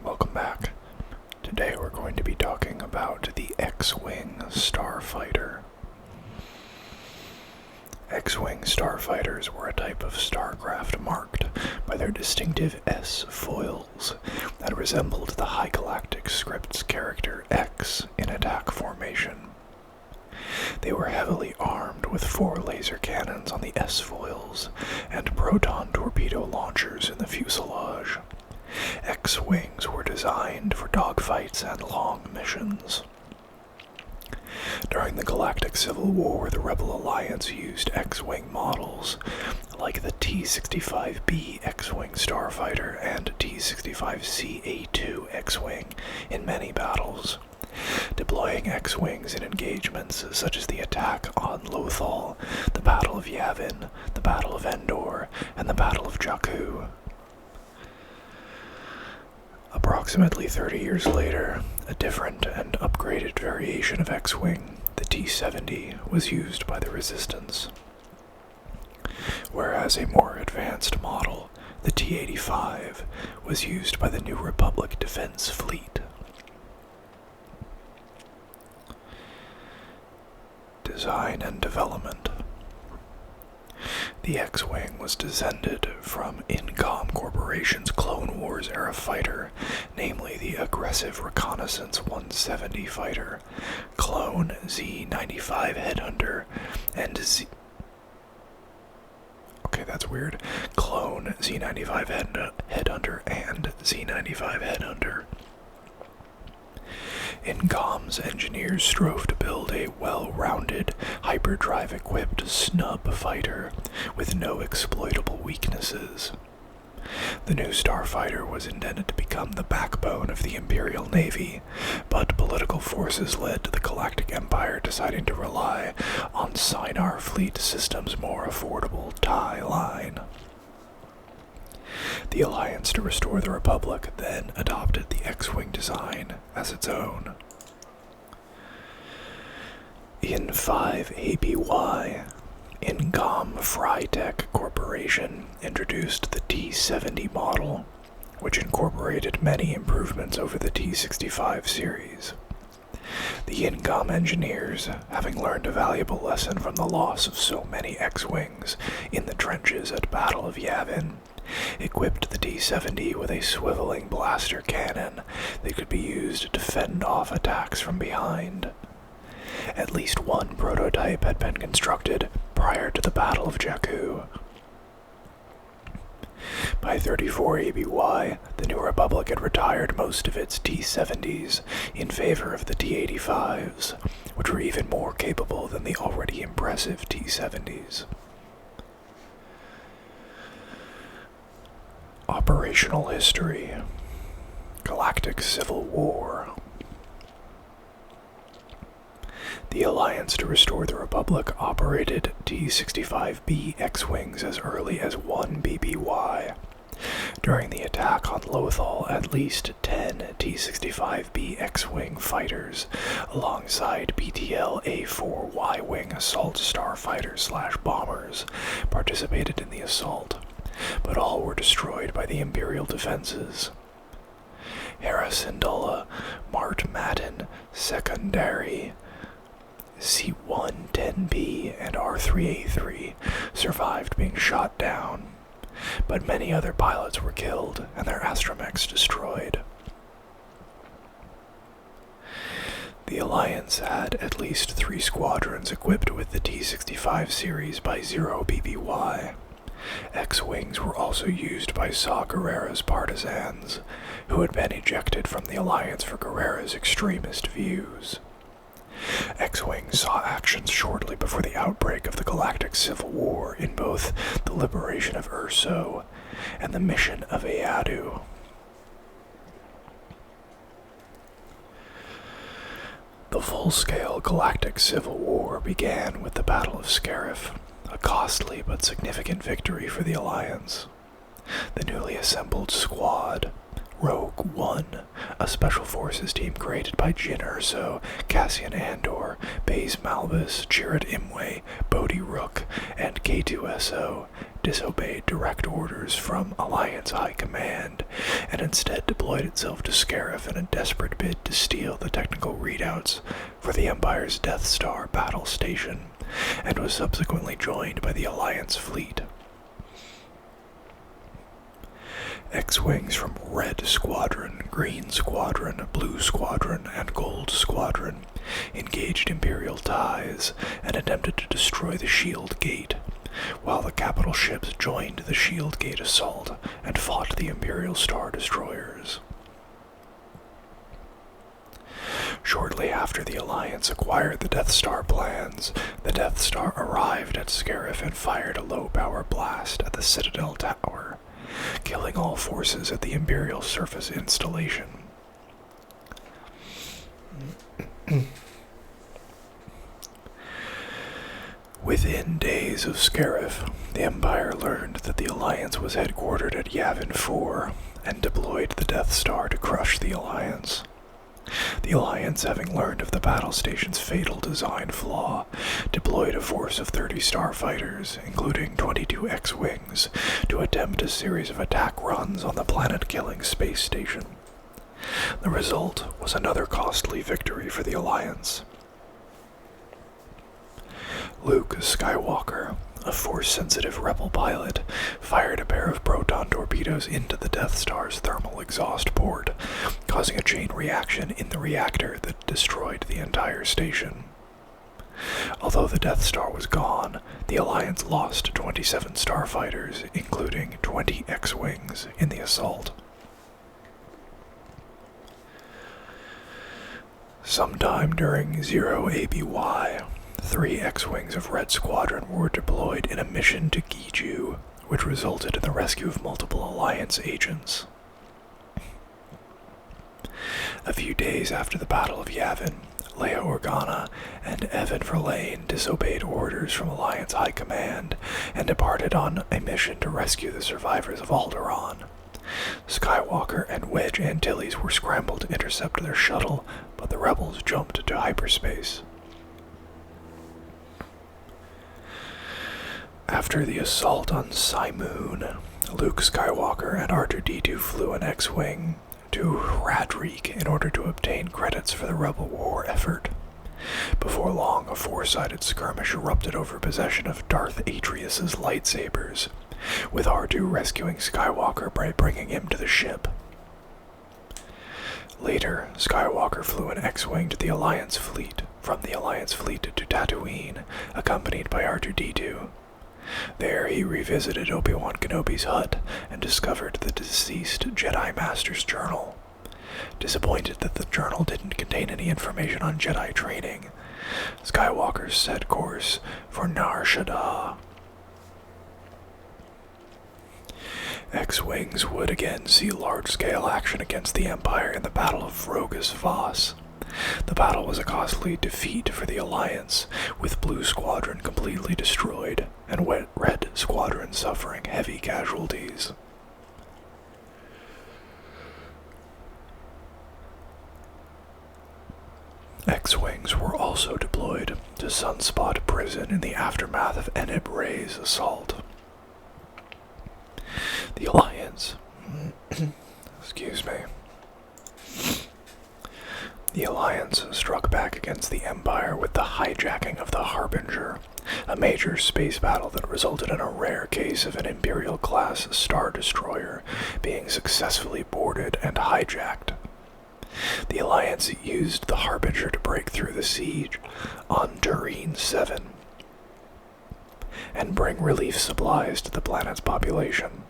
Welcome back. Today we're going to be talking about the X-Wing starfighter. X-Wing starfighters were a type of starcraft marked by their distinctive S foils that resembled the High Galactic Script's character X in attack formation. They were heavily armed with 4 laser cannons on the S foils and proton torpedo launchers in the fuselage. X-Wings were designed for dogfights and long missions. During the Galactic Civil War, the Rebel Alliance used X-Wing models like the T-65B X-Wing starfighter and T-65C A2 X-Wing in many battles, deploying X-Wings in engagements such as the attack on Lothal, the Battle of Yavin, the Battle of Endor, and the Battle of Jakku. Approximately 30 years later, a different and upgraded variation of X-Wing, the T-70, was used by the Resistance, whereas a more advanced model, the T-85, was used by the New Republic Defense Fleet. Design and development. The X-Wing was descended from Incom Corporation's Clone Wars era fighter, namely the Aggressive Reconnaissance 170 fighter, Clone Z-95 Headhunter, and Clone Z-95 Headhunter and Z-95 Headhunter. Incom's engineers strove to build a well-rounded, hyperdrive-equipped snub fighter with no exploitable weaknesses. The new starfighter was intended to become the backbone of the Imperial Navy, but political forces led to the Galactic Empire deciding to rely on Sinar Fleet Systems' more affordable TIE line. The Alliance to Restore the Republic then adopted the X-Wing design as its own. In 5 ABY, Incom Frytech Corporation introduced the T-70 model, which incorporated many improvements over the T-65 series. The Incom engineers, having learned a valuable lesson from the loss of so many X-Wings in the trenches at Battle of Yavin, equipped the T-70 with a swiveling blaster cannon that could be used to fend off attacks from behind. At least one prototype had been constructed prior to the Battle of Jakku. By 34 ABY, the New Republic had retired most of its T-70s in favor of the T-85s, which were even more capable than the already impressive T-70s. Operational history. Galactic Civil War. The Alliance to Restore the Republic operated T-65B X-Wings as early as 1 BBY. During the attack on Lothal, at least 10 T-65B X-Wing fighters, alongside BTL A-4 Y-Wing assault starfighters/bombers, participated in the assault, but all were destroyed by the Imperial defenses. Hera Syndulla, Mart Matin, Secondary, C-110B, and R-3A3 survived being shot down, but many other pilots were killed and their astromechs destroyed. The Alliance had at least 3 squadrons equipped with the T-65 series by 0 BBY. X-Wings were also used by Saw Gerrera's partisans, who had been ejected from the Alliance for Gerrera's extremist views. X-Wing saw actions shortly before the outbreak of the Galactic Civil War in both the liberation of Urso and the mission of Eadu. The full-scale Galactic Civil War began with the Battle of Scarif, a costly but significant victory for the Alliance. The newly assembled squad, Rogue One, a special forces team created by Jyn Erso, Cassian Andor, Baze Malbus, Chirrut Imwe, Bodhi Rook, and K2SO, disobeyed direct orders from Alliance High Command, and instead deployed itself to Scarif in a desperate bid to steal the technical readouts for the Empire's Death Star battle station, and was subsequently joined by the Alliance fleet. X-Wings from Red Squadron, Green Squadron, Blue Squadron, and Gold Squadron engaged Imperial ties and attempted to destroy the Shield Gate, while the capital ships joined the Shield Gate assault and fought the Imperial Star Destroyers. Shortly after the Alliance acquired the Death Star plans, the Death Star arrived at Scarif and fired a low-power blast at the Citadel Tower, killing all forces at the Imperial surface installation. Within days of Scarif, the Empire learned that the Alliance was headquartered at Yavin 4 and deployed the Death Star to crush the Alliance. The Alliance, having learned of the battle station's fatal design flaw, deployed a force of 30 starfighters, including 22 X-Wings, to attempt a series of attack runs on the planet-killing space station. The result was another costly victory for the Alliance. Luke Skywalker, a Force-sensitive rebel pilot, fired a pair of proton torpedoes into the Death Star's thermal exhaust port, causing a chain reaction in the reactor that destroyed the entire station. Although the Death Star was gone, the Alliance lost 27 starfighters, including 20 X-Wings, in the assault. Sometime during 0 ABY, 3 X-Wings of Red Squadron were deployed in a mission to Giju, which resulted in the rescue of multiple Alliance agents. A few days after the Battle of Yavin, Leia Organa and Evan Verlaine disobeyed orders from Alliance High Command and departed on a mission to rescue the survivors of Alderaan. Skywalker and Wedge Antilles were scrambled to intercept their shuttle, but the rebels jumped to hyperspace. After the assault on Simoon, Luke Skywalker and R2-D2 flew an X-Wing to Radreek in order to obtain credits for the Rebel War effort. Before long, a four-sided skirmish erupted over possession of Darth Atrius' lightsabers, with R2 rescuing Skywalker by bringing him to the ship. Later, Skywalker flew an X-Wing to the Alliance fleet, from the Alliance fleet to Tatooine, accompanied by R2-D2. There he revisited Obi-Wan Kenobi's hut and discovered the deceased Jedi Master's journal. Disappointed that the journal didn't contain any information on Jedi training, Skywalker set course for Nar Shaddaa. X-Wings would again see large-scale action against the Empire in the Battle of Vrogus Voss. The battle was a costly defeat for the Alliance, with Blue Squadron completely destroyed and Red Squadron suffering heavy casualties. X-Wings were also deployed to Sunspot Prison in the aftermath of Eneb Ray's assault. The Alliance... excuse me. The Alliance struck back against the Empire with the hijacking of the Harbinger, a major space battle that resulted in a rare case of an Imperial-class Star Destroyer being successfully boarded and hijacked. The Alliance used the Harbinger to break through the siege on Tureen 7 and bring relief supplies to the planet's population.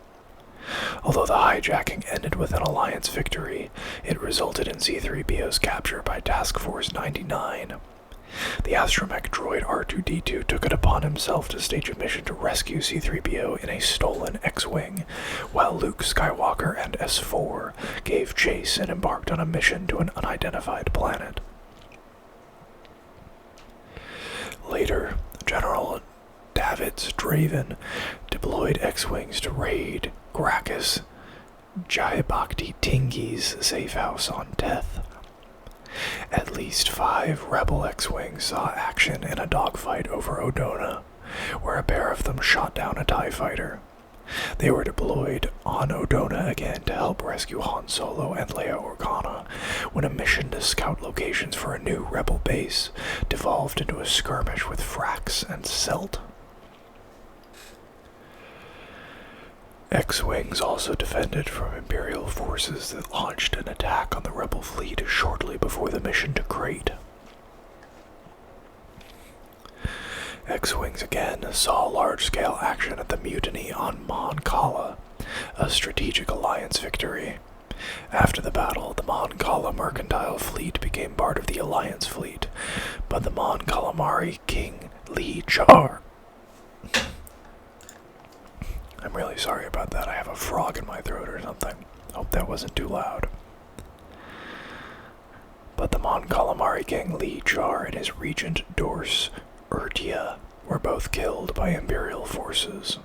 Although the hijacking ended with an Alliance victory, it resulted in C-3PO's capture by Task Force 99. The astromech droid R2-D2 took it upon himself to stage a mission to rescue C-3PO in a stolen X-Wing, while Luke Skywalker and S-4 gave chase and embarked on a mission to an unidentified planet. Later, General Davids Draven deployed X-Wings to raid Gracchus Jayabhakti Tingi's safe house on Teth. At least 5 Rebel X-Wings saw action in a dogfight over Odona, where a pair of them shot down a TIE fighter. They were deployed on Odona again to help rescue Han Solo and Leia Organa when a mission to scout locations for a new Rebel base devolved into a skirmish with Frax and Selt. X-Wings also defended from Imperial forces that launched an attack on the Rebel fleet shortly before the mission to Crate. X-Wings again saw large-scale action at the mutiny on Mon Cala, a strategic alliance victory. After the battle, the Mon Cala mercantile fleet became part of the alliance fleet, but the Mon Calamari king Li Char. I'm really sorry about that. I have a frog in my throat or something. Hope that wasn't too loud. But the Mon Calamari king Li Char and his regent Dors Urtia were both killed by Imperial forces.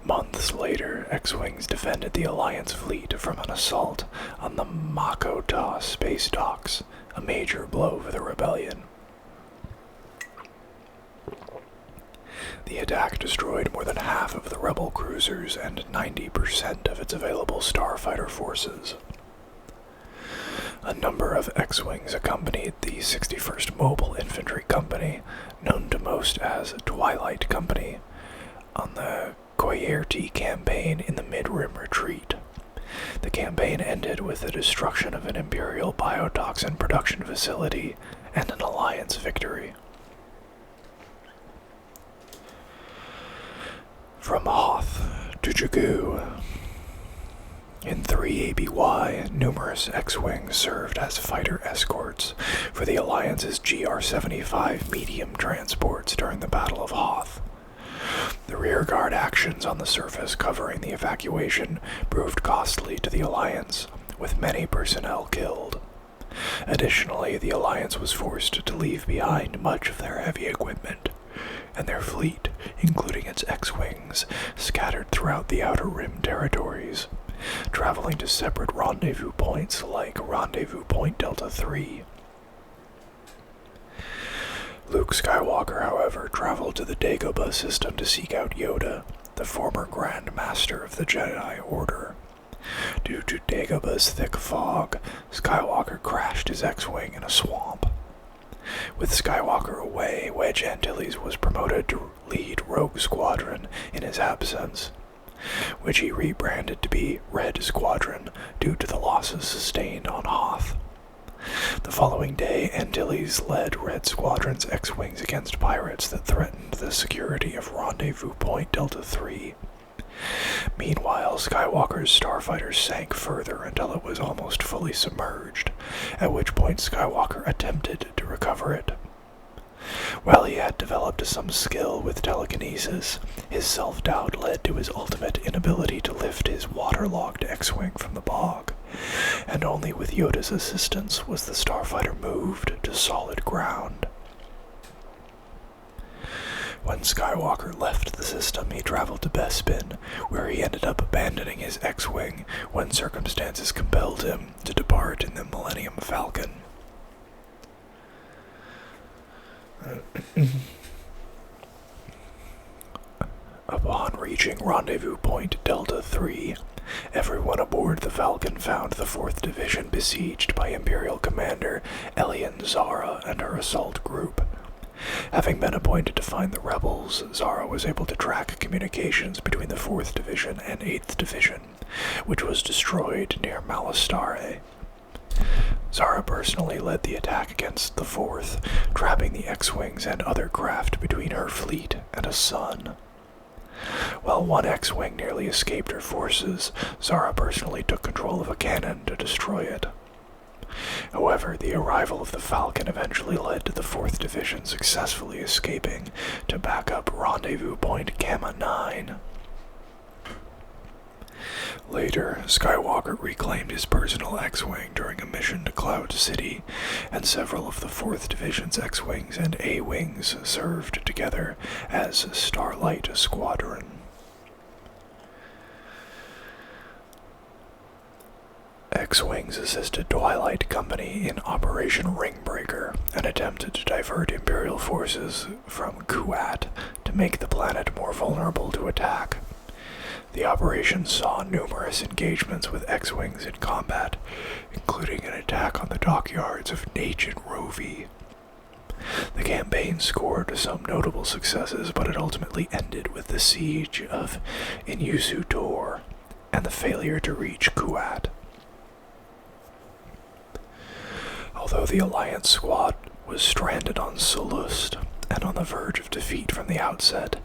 Months later, X-Wings defended the Alliance fleet from an assault on the Makota space docks, a major blow for the rebellion. The attack destroyed more than half of the Rebel cruisers and 90% of its available starfighter forces. A number of X-Wings accompanied the 61st Mobile Infantry Company, known to most as Twilight Company, on the Coyerty campaign in the Mid-Rim Retreat. The campaign ended with the destruction of an Imperial biotoxin production facility and an Alliance victory. From Hoth to Jakku. In 3 ABY, numerous X-Wings served as fighter escorts for the Alliance's GR-75 medium transports during the Battle of Hoth. The rearguard actions on the surface covering the evacuation proved costly to the Alliance, with many personnel killed. Additionally, the Alliance was forced to leave behind much of their heavy equipment, and their fleet, including its X-Wings, scattered throughout the Outer Rim territories, traveling to separate rendezvous points like Rendezvous Point Delta 3. Luke Skywalker, however, traveled to the Dagobah system to seek out Yoda, the former Grand Master of the Jedi Order. Due to Dagobah's thick fog, Skywalker crashed his X-Wing in a swamp. With Skywalker away, Wedge Antilles was promoted to lead Rogue Squadron in his absence, which he rebranded to be Red Squadron due to the losses sustained on Hoth. The following day, Antilles led Red Squadron's X-Wings against pirates that threatened the security of Rendezvous Point Delta 3. Meanwhile, Skywalker's starfighter sank further until it was almost fully submerged, at which point Skywalker attempted to recover it. While he had developed some skill with telekinesis, his self-doubt led to his ultimate inability to lift his waterlogged X-Wing from the bog, and only with Yoda's assistance was the starfighter moved to solid ground. When Skywalker left the system, he traveled to Bespin, where he ended up abandoning his X-Wing when circumstances compelled him to depart in the Millennium Falcon. Upon reaching Rendezvous Point Delta 3, everyone aboard the Falcon found the 4th Division besieged by Imperial Commander Elian Zara and her assault group. Having been appointed to find the rebels, Zara was able to track communications between the 4th Division and 8th Division, which was destroyed near Malastare. Zara personally led the attack against the 4th, trapping the X-Wings and other craft between her fleet and a sun. While one X-Wing nearly escaped her forces, Zara personally took control of a cannon to destroy it. However, the arrival of the Falcon eventually led to the 4th Division successfully escaping to back up Rendezvous Point Gamma 9. Later, Skywalker reclaimed his personal X-Wing during a mission to Cloud City, and several of the 4th Division's X-Wings and A-Wings served together as Starlight Squadron. X-Wings assisted Twilight Company in Operation Ringbreaker, an attempt to divert Imperial forces from Kuat to make the planet more vulnerable to attack. The operation saw numerous engagements with X-Wings in combat, including an attack on the dockyards of Nage and Rovi. The campaign scored some notable successes, but it ultimately ended with the siege of Inusu Tor and the failure to reach Kuat. Although the Alliance squad was stranded on Solust and on the verge of defeat from the outset,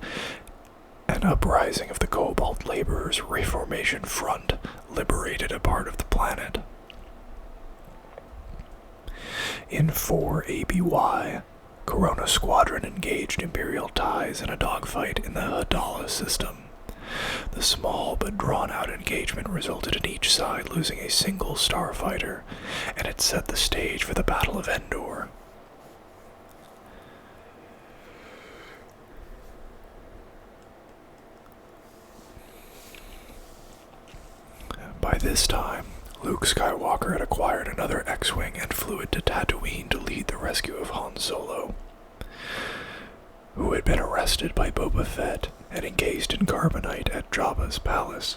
an uprising of the Cobalt Laborers Reformation Front liberated a part of the planet. In 4 ABY, Corona Squadron engaged Imperial TIEs in a dogfight in the Hadala system. The small but drawn-out engagement resulted in each side losing a single starfighter, and it set the stage for the Battle of Endor. By this time, Luke Skywalker had acquired another X-Wing and flew it to Tatooine to lead the rescue of Han Solo, who had been arrested by Boba Fett and encased in carbonite at Jabba's palace.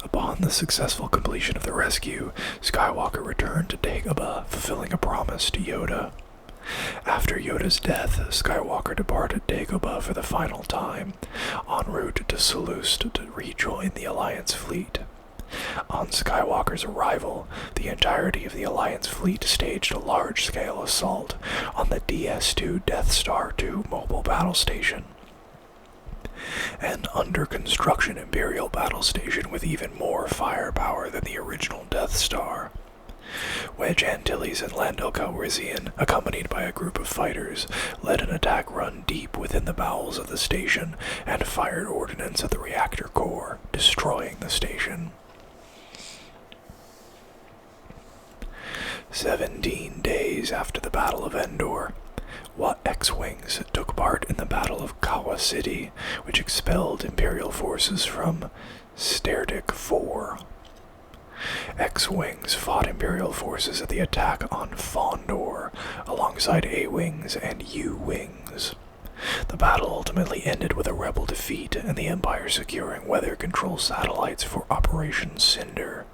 Upon the successful completion of the rescue, Skywalker returned to Dagobah, fulfilling a promise to Yoda. After Yoda's death, Skywalker departed Dagobah for the final time, en route to Solust to rejoin the Alliance fleet. On Skywalker's arrival, the entirety of the Alliance fleet staged a large-scale assault on the DS-2 Death Star II mobile battle station, an under-construction Imperial battle station with even more firepower than the original Death Star. Wedge Antilles and Lando Calrissian, accompanied by a group of fighters, led an attack run deep within the bowels of the station and fired ordnance at the reactor core, destroying the station. 17 days after the Battle of Endor, X-Wings took part in the Battle of Kawa City, which expelled Imperial forces from Sterdik IV. X-Wings fought Imperial forces at the attack on Fondor, alongside A-Wings and U-Wings. The battle ultimately ended with a rebel defeat and the Empire securing weather control satellites for Operation Cinder.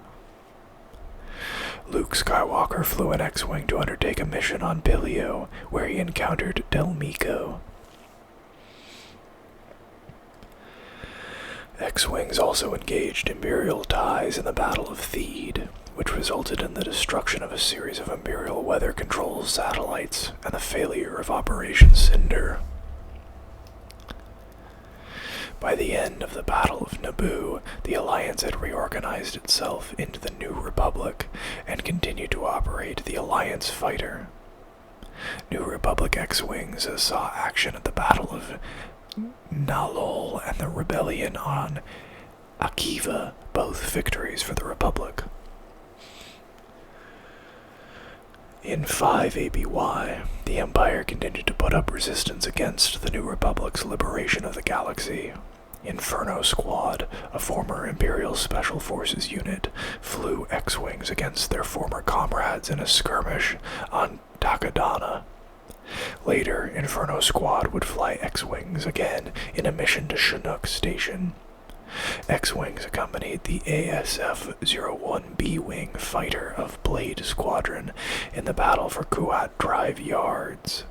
Luke Skywalker flew an X-Wing to undertake a mission on Bilio, where he encountered Del Meeko. X-Wings also engaged Imperial TIEs in the Battle of Theed, which resulted in the destruction of a series of Imperial weather control satellites and the failure of Operation Cinder. By the end of the Battle of Naboo, the Alliance had reorganized itself into the New Republic and continued to operate the Alliance fighter. New Republic X-Wings saw action at the Battle of Nalol and the rebellion on Akiva, both victories for the Republic. In 5 ABY, the Empire continued to put up resistance against the New Republic's liberation of the galaxy. Inferno Squad, a former Imperial Special Forces unit, flew X-Wings against their former comrades in a skirmish on Takodana. Later, Inferno Squad would fly X-Wings again in a mission to Chinook Station. X-Wings accompanied the ASF-01B Wing fighter of Blade Squadron in the battle for Kuat Drive Yards,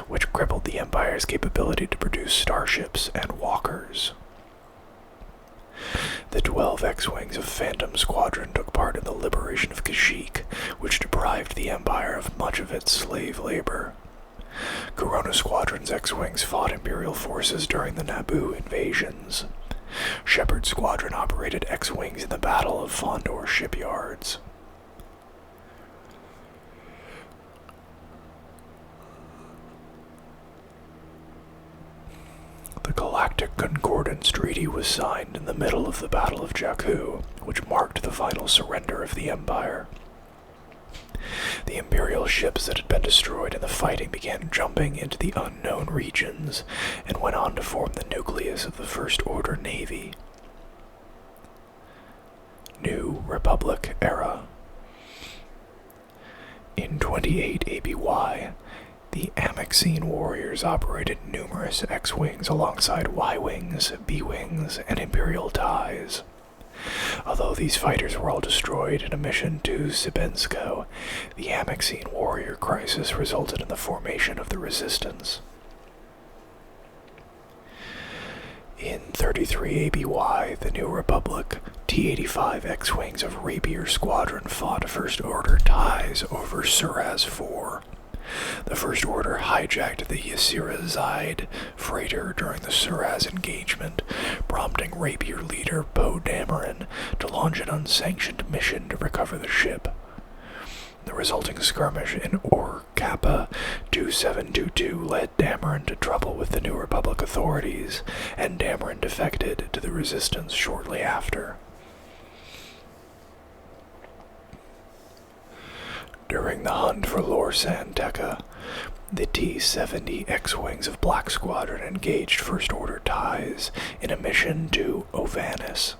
which crippled the Empire's capability to produce starships and walkers. The 12 X-Wings of Phantom Squadron took part in the liberation of Kashyyyk, which deprived the Empire of much of its slave labor. Corona Squadron's X-Wings fought Imperial forces during the Naboo invasions. Shepard Squadron operated X-Wings in the Battle of Fondor shipyards. The Galactic Concordance Treaty was signed in the middle of the Battle of Jakku, which marked the final surrender of the Empire. The The Imperial ships that had been destroyed in the fighting began jumping into the unknown regions and went on to form the nucleus of the First Order Navy. New Republic Era. In 28 ABY, the Amexine warriors operated numerous X-Wings alongside Y-Wings, B-Wings, and Imperial TIEs. Although these fighters were all destroyed in a mission to Sibensko, the Amexine warrior crisis resulted in the formation of the Resistance. In 33 ABY, the New Republic, T-85 X-Wings of Rapier Squadron fought First Order TIEs over Suraz 4. The First Order hijacked the Ysira Zide freighter during the Suraz engagement, prompting Rapier leader Poe Dameron to launch an unsanctioned mission to recover the ship. The resulting skirmish in Or Kappa 2722 led Dameron to trouble with the New Republic authorities, and Dameron defected to the Resistance shortly after. During the hunt for Lor San Tekka, the T-70 X-Wings of Black Squadron engaged First Order TIEs in a mission to Ovanis.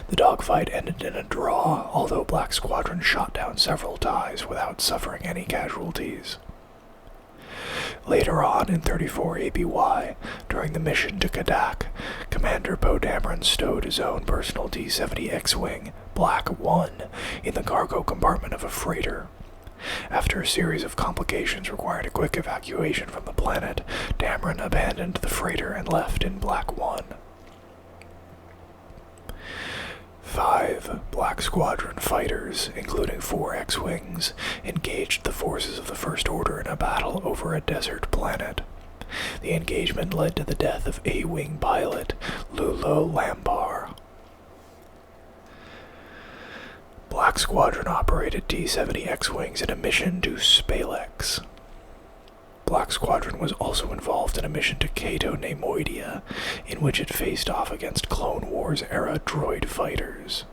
The dogfight ended in a draw, although Black Squadron shot down several TIEs without suffering any casualties. Later on in 34 ABY, during the mission to Kadak, Commander Poe Dameron stowed his own personal T-70 X-Wing, Black 1, in the cargo compartment of a freighter. After a series of complications required a quick evacuation from the planet, Dameron abandoned the freighter and left in Black 1. 5 Black Squadron fighters, including 4 X-Wings, engaged the forces of the First Order in a battle over a desert planet. The engagement led to the death of A-Wing pilot Lulo Lambar. Black Squadron operated T-70 X-Wings in a mission to Spalex. Black Squadron was also involved in a mission to Cato Nemoidia, in which it faced off against Clone Wars-era droid fighters.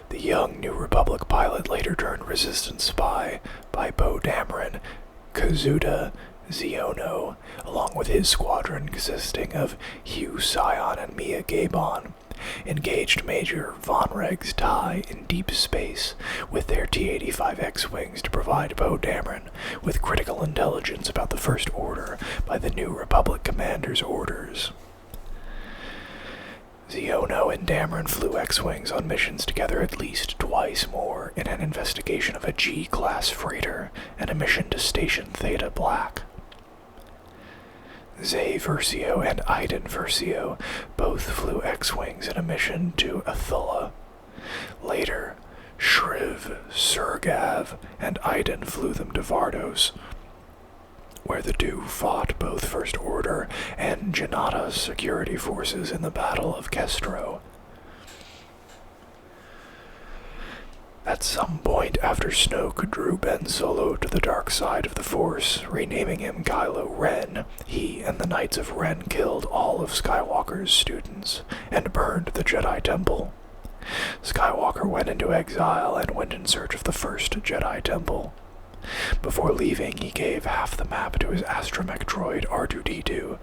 The young New Republic pilot later turned Resistance spy by Poe Dameron, Kazuda Ziono, along with his squadron consisting of Hugh Scion and Mia Gabon, engaged Major Von Reg's TIE in deep space with their T-85 X-Wings to provide Poe Dameron with critical intelligence about the First Order by the New Republic commander's orders. Ziono and Dameron flew X-Wings on missions together at least twice more in an investigation of a G-class freighter and a mission to Station Theta Black. Zay Versio and Iden Versio both flew X-Wings in a mission to Athula. Later, Shriv, Surgav, and Iden flew them to Vardos, where the two fought both First Order and Janata's security forces in the Battle of Kestro. At some point after Snoke drew Ben Solo to the dark side of the Force, renaming him Kylo Ren, he and the Knights of Ren killed all of Skywalker's students and burned the Jedi Temple. Skywalker went into exile and went in search of the first Jedi Temple. Before leaving, he gave half the map to his astromech droid R2-D2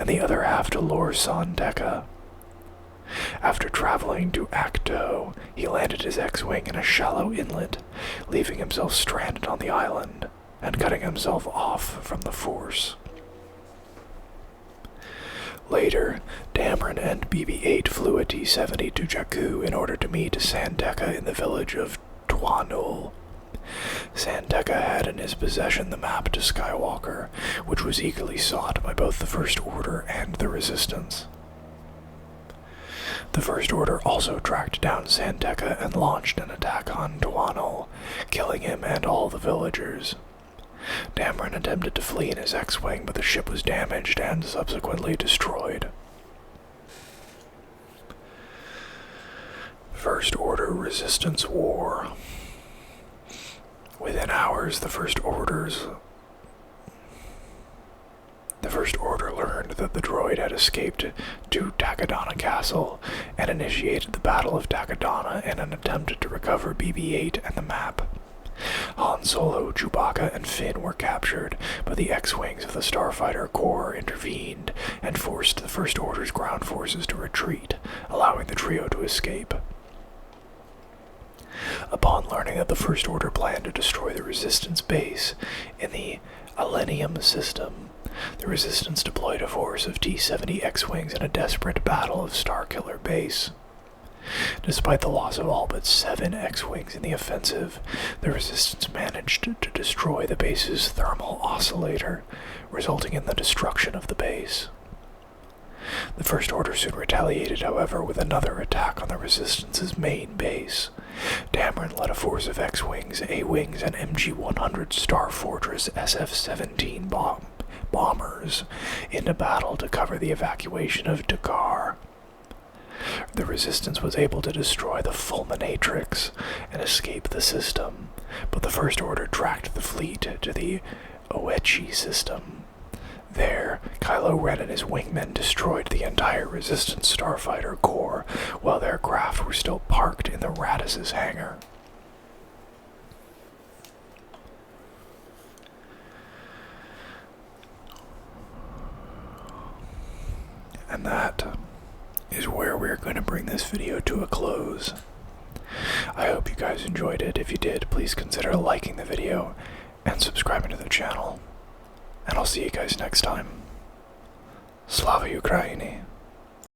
and the other half to Lor San Tekka. After traveling to Acto, he landed his X-Wing in a shallow inlet, leaving himself stranded on the island and cutting himself off from the Force. Later, Dameron and BB-8 flew a T-70 to Jakku in order to meet San Tekka in the village of Tuanul. San Tekka had in his possession the map to Skywalker, which was eagerly sought by both the First Order and the Resistance. The First Order also tracked down San Tekka and launched an attack on Tuanul, killing him and all the villagers. Dameron attempted to flee in his X-Wing, but the ship was damaged and subsequently destroyed. First Order Resistance War. Within hours, the First Order First Order learned that the droid had escaped to Takodana Castle and initiated the Battle of Takodana in an attempt to recover BB-8 and the map. Han Solo, Chewbacca, and Finn were captured, but the X-Wings of the Starfighter Corps intervened and forced the First Order's ground forces to retreat, allowing the trio to escape. Upon learning that the First Order planned to destroy the Resistance base in the Alenium system, the Resistance deployed a force of T-70 X-Wings in a desperate battle of Starkiller Base. Despite the loss of all but 7 X-Wings in the offensive, the Resistance managed to destroy the base's thermal oscillator, resulting in the destruction of the base. The First Order soon retaliated, however, with another attack on the Resistance's main base. Dameron led a force of X-Wings, A-Wings, and MG-100 Star Fortress SF-17 bombers into battle to cover the evacuation of Dakar. The Resistance was able to destroy the Fulminatrix and escape the system, but the First Order tracked the fleet to the Oechi system. There, Kylo Ren and his wingmen destroyed the entire Resistance Starfighter Corps, while their craft were still parked in the Radis's hangar. And that is where we're going to bring this video to a close. I hope you guys enjoyed it. If you did, please consider liking the video and subscribing to the channel. And I'll see you guys next time. Slava Ukraini.